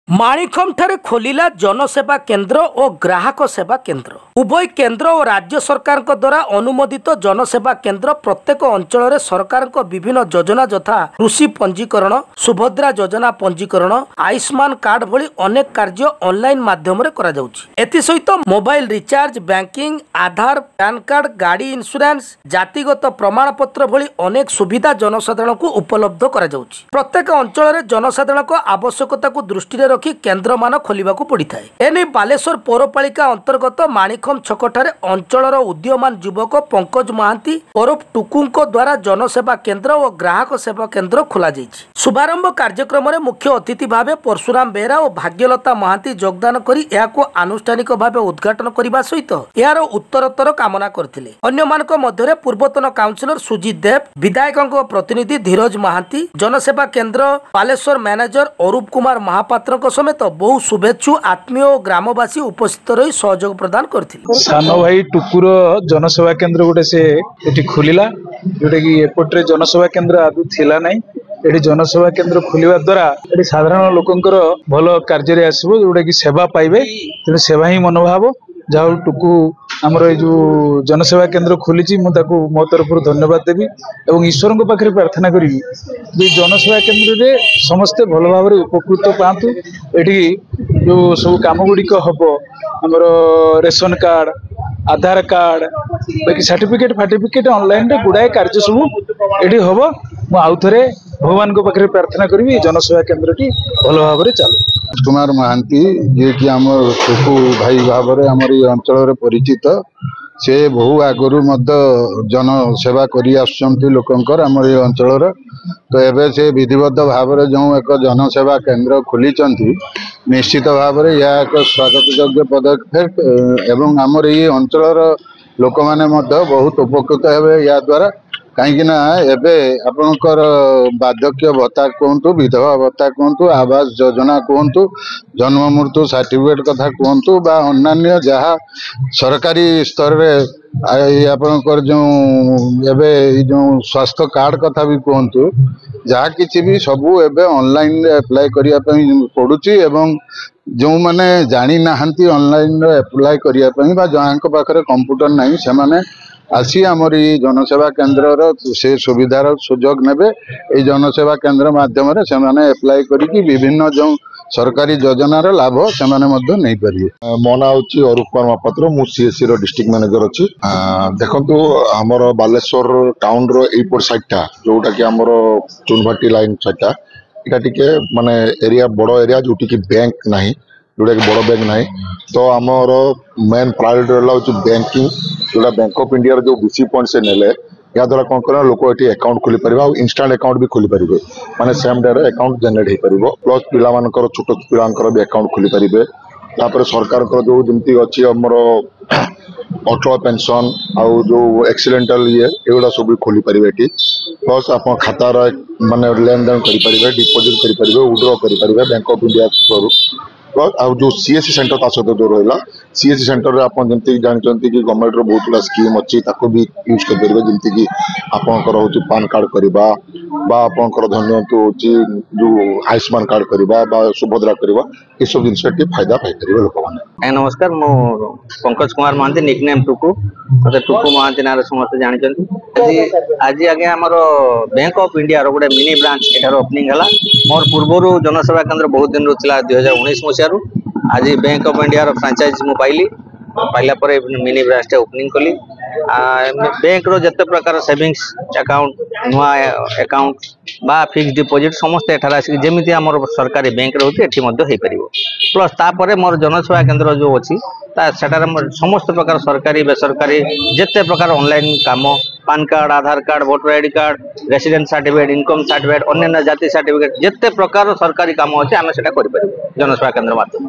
माणिकम ठारे खोलिला जनसेवा केन्द्र और ग्राहक सेवा केन्द्र। उभय केन्द्र और राज्य सरकार द्वारा अनुमोदित जनसेवा केन्द्र प्रत्येक अंचल में सरकार विभिन्न योजना यथा कृषि पंजीकरण, सुभद्रा योजना पंजीकरण, आयुष्मान कार्ड भली अनेक कार्य ऑनलाइन माध्यम सहित मोबाइल रिचार्ज, बैंकिंग, आधार, पैन कार्ड, गाड़ी इंश्योरेंस, जातिगत प्रमाण पत्र भली अनेक सुविधा जनसाधारण को उपलब्ध करा जाउछि। प्रत्येक अंचल में जनसाधारण आवश्यकता को दृष्टि रखी केन्द्र मान खोलिबाकू पड़िथाए। एने बालेश्वर पौरपालिका अंतर्गत माणिकम छकठारे अंचलर उदीयमान युवक पंकज महांती ओरफ टुकुंको द्वारा जनसेवा केन्द्र और ग्राहक सेवा केन्द्र खोला जाइछि। शुभारंभ कार्यक्रम में मुख्य अतिथि भाव परशुराम बेहरा और भाग्यलता महांती योगदान करी एहाको आनुष्ठानिक भाव उद्घाटन करने सहित यार उत्तरोत्तर कामना करथिले। अन्यमानक मध्यरे पूर्वतन काउंसिलर सुजीत देव, विधायकों प्रतिनिधि धीरज महांती, जनसेवा केन्द्र बालेश्वर मैनेजर अरूप कुमार महापात्र समेत बहु शुभेच्छु आत्मीय और ग्रामवासी उपस्थित रही सहयोग प्रदान करथिले। सान भाई टुकुर जनसेवा केन्द्र गोटे से एटी खोलिला जोटा कि एपटे जनसेवा केन्द्र आदि थिला नहीं। एटी जनसेवा केन्द्र खोलिबा द्वारा एटी साधारण लोकंकर भल कार्य आसबो जोटा कि सेवा पाइबे। तेणु सेवा ही मनोभाव जहाँ टुकु आमर जो जनसेवा केन्द्र खोली मो तरफ धन्यवाद देवी और ईश्वर पाखे प्रार्थना करी जनसेवा केन्द्र में समस्ते भल भाव उपकृत पातु। एटी जो सब कम गुड़िक हम आमर रेशन कार्ड, आधार कार्ड, बाकी सर्टिफिकेट फार्टिफिकेट ऑनलाइन गुड़ाए कार्य सब ये हम मुझे भगवान को पाखे प्रार्थना करी जनसेवा केन्द्र टी भल भाव चलू। कुमार महांती जी की आम टुकु भाई भाव में आम अंचल परिचित से बहु आगु जनसेवा कर लोकंर आम अंचल। तो एवं से विधिबद्ध भाव में जो एक जनसेवा केन्द्र खोली निश्चित भाव में यह एक स्वागत योग्य पदक्षेप एवं आमर ये अंचल लोक मैंने बहुत उपकृत हे या द्वारा कहीं आपणकर बार्धक्य भत्ता कहतु, विधवा भत्ता कहतु, आवास योजना कहतु, जन्म मृत्यु सर्टिफिकेट कथा कहतु बा अन्य जहाँ सरकारी स्तर में आपणकर जो एवं जो स्वास्थ्य कार्ड कथा भी कहतु जहाँ किसी भी सबू एवं ऑनलाइन अप्लाई करने पड़ुची एवं जो मैंने जानी नहांती ऑनलाइन अप्लाई करने जहाँ पाखे कंप्यूटर नहीं से माने आसी आमर जनसेवा केन्द्र से सुविधार सुजोग नेबे। ये जनसेवा केन्द्र माध्यम से माने अप्लाई करी विभिन्न जो सरकारी योजनार लाभ से नहीं पारे। मो ना हूँ अरूप कुमार महापात्र, मु सीएससी रो डिस्ट्रिक्ट मैनेजर अच्छी। देखु आमर बालेश्वर टाउन रो एपट साइडटा जोटा कि आमर चुनभाटी लाइन साइडटा इटा टिके माने एरिया बड़ एरिया जो बैंक नहीं जोटा कि बड़ बैंक नहीं। तो आमर मेन प्रायोरिटी रहा बैंकिंग जोटा बैंक ऑफ इंडिया जो बीसी पॉइंट से नेले या द्वारा कौन कर लोक ये अकाउंट खोली पारे और इंस्टांट अकाउंट भी खोली पारे माने सेम डे अकाउंट जनरेट हो पार प्लस पिलामानकर छोट पिलांकर भी अकाउंट खोली पारे। तापर सरकार जो जमी अच्छी आमर अटल पेंशन आउ जो एक्सीडेंटल ये एगुड़ा सब खोली पारे ये प्लस आप खातार माने लेन देन करें डिपोजिट करें विड्रॉ करें bank of India through plus आउ जो सीएससी सेंटर ता सहित जो रहा सीएससी सेंटर में आप जमी जानते कि गवर्नमेंट रो बहुत गुला स्कीम अच्छी भी यूज करेंगे जमी कि आपंकर हूँ पान कार्ड करवा आपंकर धन्य हूँ जो आयुष्मान कार्ड करवा सुभद्रा करवा ये सब जिन फायदा पाइपर लोक मैंने। नमस्कार, मु पंकज कुमार महांती निकनेम टुकु मतलब टुकु महांती ना समस्त जानते। आज आगे आमर बैंक ऑफ इंडिया रो गोटे मिनी ब्रांच एठार ओपनिंग है। मोर पूर्व जनसेवा केन्द्र बहुत दिन रहा 2019 मसीह आज बैंक ऑफ इंडिया फ्रांचाइज मु पाइली पाइला पर मिनी ब्रांच ओपनिंग कली। बैंक रो जते प्रकार सेविंग्स अकाउंट नुआ अकाउंट बा फिक्स डिपोजिट समस्त एठार आसिक जेमिति हमर सरकारी बैंक रहउती एठी मध्ये हेइ परिबो। प्लस तापरे मोर जनसेवा केन्द्र जो अछि ता सेटार समस्त प्रकार सरकारी बेसरकारी जते प्रकार ऑनलाइन काम PAN card, Aadhaar card, voter ID card, resident certificate, income certificate, अन्य जाति सर्टिफिकेट जते प्रकार सरकारी काम अछि आमे सेटा करि परिबो जनसेवा केन्द्र माध्यम।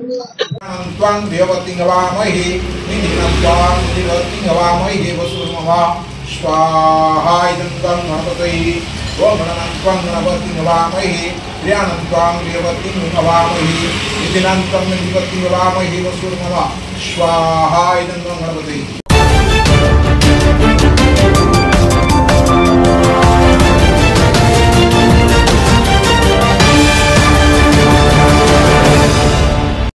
स्वाहा इदं त्वं गणपतये ओम गणनात्वं गणपतिं नमामहे प्रियानं त्वं प्रियवतीं नमामहे निधिनं त्वं निधिपतिं नमामहे वसुर्मम स्वाहा इदं त्वं गणपतये।